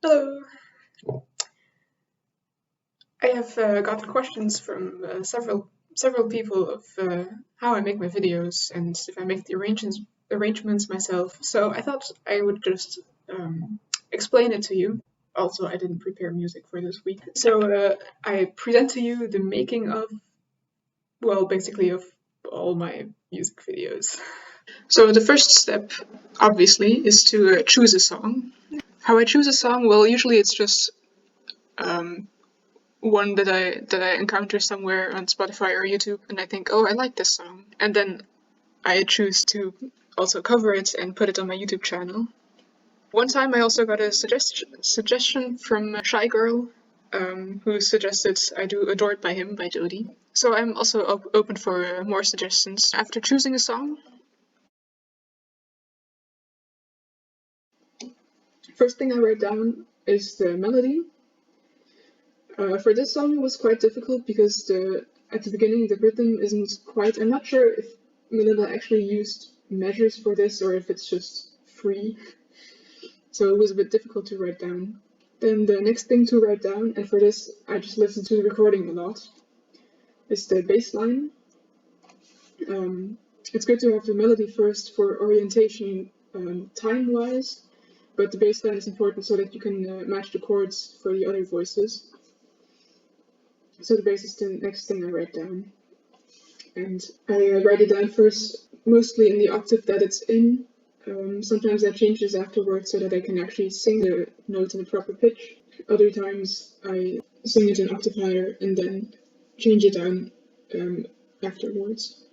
Hello. I have gotten questions from several people of how I make my videos and if I make the arrangements myself. So I thought I would just explain it to you. Also, I didn't prepare music for this week, so I present to you the making of, well, basically of all my music videos. So the first step, obviously, is to choose a song. How I choose a song? Well, usually it's just one that I encounter somewhere on Spotify or YouTube, and I think, oh, I like this song, and then I choose to also cover it and put it on my YouTube channel. One time I also got a suggestion from a Shy Girl, who suggested I do "Adored by Him" by Dodie. So I'm also open for more suggestions. After choosing a song, first thing I write down is the melody. For this song, it was quite difficult because at the beginning the rhythm isn't quite. I'm not sure if Melinda actually used measures for this or if it's just free. So it was a bit difficult to write down. Then the next thing to write down, and for this I just listened to the recording a lot, is the bass line. It's good to have the melody first for orientation time-wise, but the bass line is important so that you can match the chords for the other voices. So the bass is the next thing I write down. And I write it down first, mostly in the octave that it's in. Sometimes that changes afterwards so that I can actually sing the note in the proper pitch. Other times I sing it an octave higher and then change it down afterwards.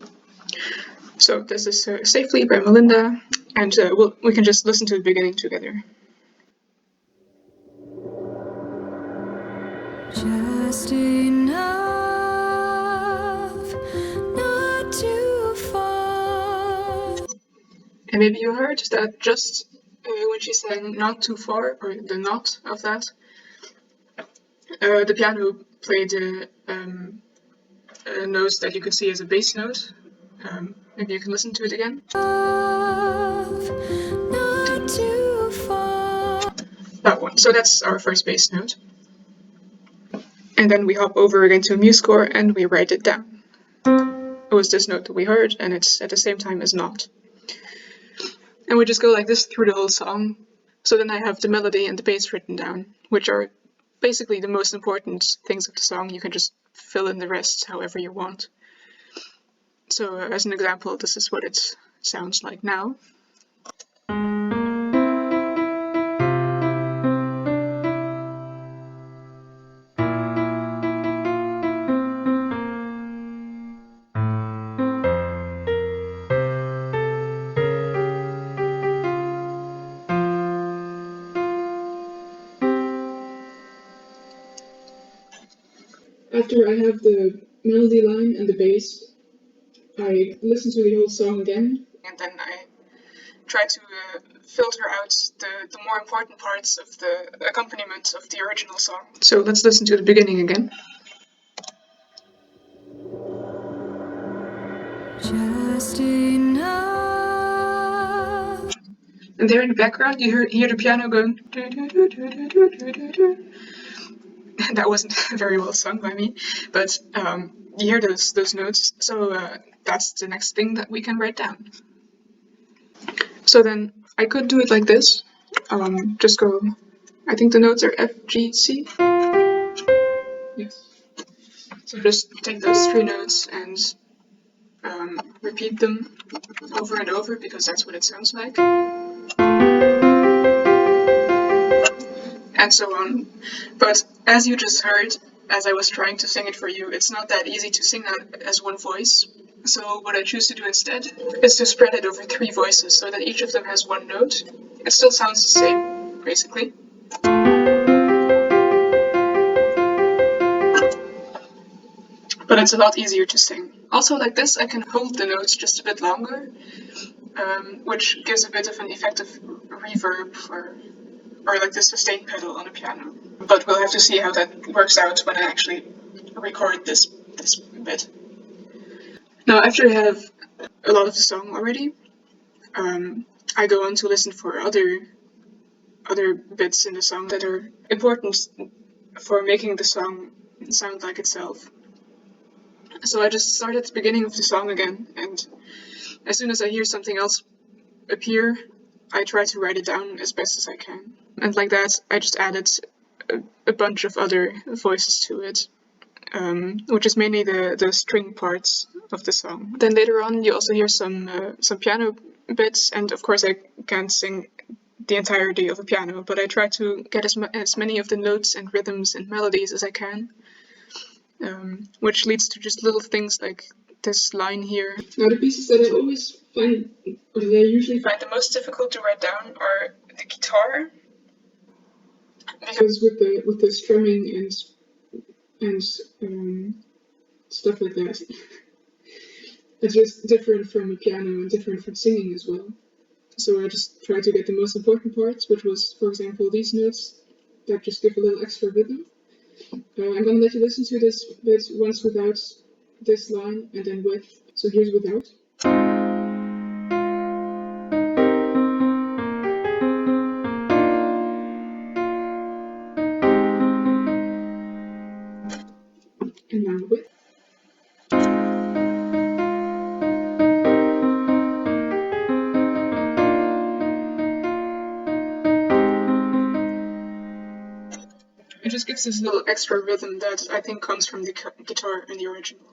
So this is Safely by Melinda, and we can just listen to the beginning together. Just enough, not too far. And maybe you heard that just when she sang "not too far" or the "not" of that, the piano played a note that you could see as a bass note. Maybe you can listen to it again. Not too far. That one. So that's our first bass note. And then we hop over again to a MuseScore and we write it down. It was this note that we heard, and it's at the same time as "not." And we just go like this through the whole song. So then I have the melody and the bass written down, which are basically the most important things of the song. You can just fill in the rest however you want. So as an example, this is what it sounds like now. After I have the melody line and the bass, I listen to the whole song again, and then I try to filter out the more important parts of the accompaniment of the original song. So let's listen to the beginning again. Just enough. And there in the background, you hear the piano going. That wasn't very well sung by me, but you hear those notes. So that's the next thing that we can write down. So then I could do it like this. Just go. I think the notes are F, G, C. Yes. So just take those three notes and repeat them over and over because that's what it sounds like. And so on. But as you just heard, as I was trying to sing it for you, it's not that easy to sing that as one voice. So what I choose to do instead is to spread it over three voices so that each of them has one note. It still sounds the same, basically. But it's a lot easier to sing. Also, like this, I can hold the notes just a bit longer, which gives a bit of an effect of reverb or like the sustain pedal on a piano. But we'll have to see how that works out when I actually record this bit. Now, after I have a lot of the song already, I go on to listen for other other bits in the song that are important for making the song sound like itself. So I just start at the beginning of the song again, and as soon as I hear something else appear, I try to write it down as best as I can. And like that, I just added a bunch of other voices to it, which is mainly the string parts of the song. Then later on, you also hear some piano bits, and of course I can't sing the entirety of a piano, but I try to get as many of the notes and rhythms and melodies as I can, which leads to just little things like this line here. Now the pieces that I always find, or that I usually find the most difficult to write down, are the guitar, because with the strumming and stuff like that, it's just different from a piano and different from singing as well. So I just tried to get the most important parts, which was, for example, these notes that just give a little extra rhythm. I'm gonna let you listen to this bit once without this line and then with. So here's without. And now with. It just gives this little extra rhythm that I think comes from the guitar in the original.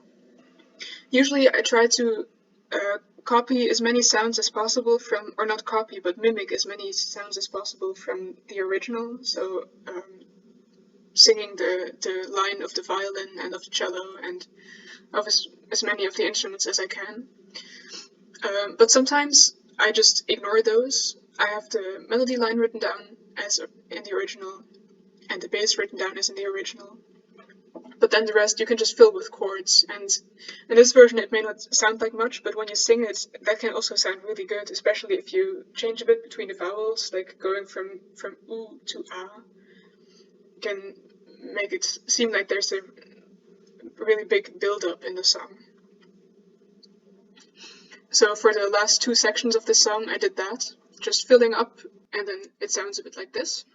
Usually I try to copy as many sounds as possible from, or not copy, but mimic as many sounds as possible from the original. So singing the line of the violin and of the cello and of as many of the instruments as I can. But sometimes I just ignore those. I have the melody line written down as in the original and the bass written down as in the original. But then the rest you can just fill with chords, and in this version it may not sound like much, but when you sing it, that can also sound really good, especially if you change a bit between the vowels, like going from oo to ah, can make it seem like there's a really big build-up in the song. So for the last two sections of the song, I did that, just filling up, and then it sounds a bit like this.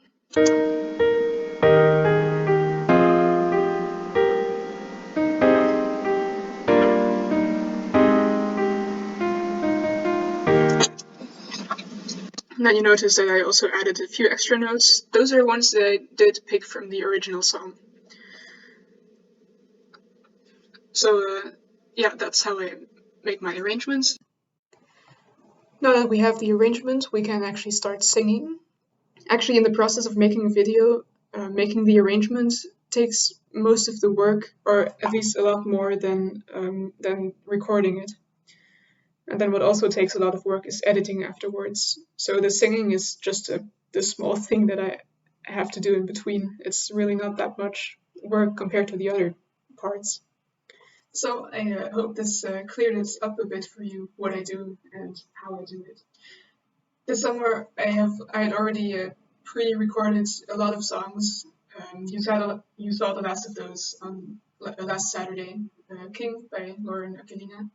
And then you notice that I also added a few extra notes. Those are ones that I did pick from the original song. So yeah, that's how I make my arrangements. Now that we have the arrangement, we can actually start singing. Actually, in the process of making a video, making the arrangements takes most of the work, or at least a lot more than recording it. And then what also takes a lot of work is editing afterwards. So the singing is just the small thing that I have to do in between. It's really not that much work compared to the other parts. So I hope this cleared it up a bit for you, what I do and how I do it. This summer I had already pre-recorded a lot of songs. You saw the last of those on last Saturday, King by Lauren Aquilina.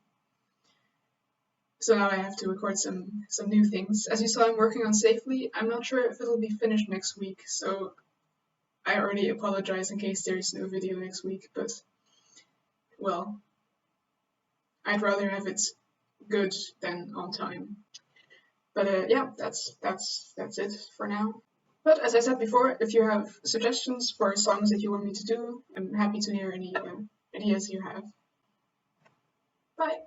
So now I have to record some new things. As you saw, I'm working on Safely. I'm not sure if it'll be finished next week, so I already apologize in case there's no video next week, but well, I'd rather have it good than on time. But yeah, that's it for now. But as I said before, if you have suggestions for songs that you want me to do, I'm happy to hear any ideas you have. Bye!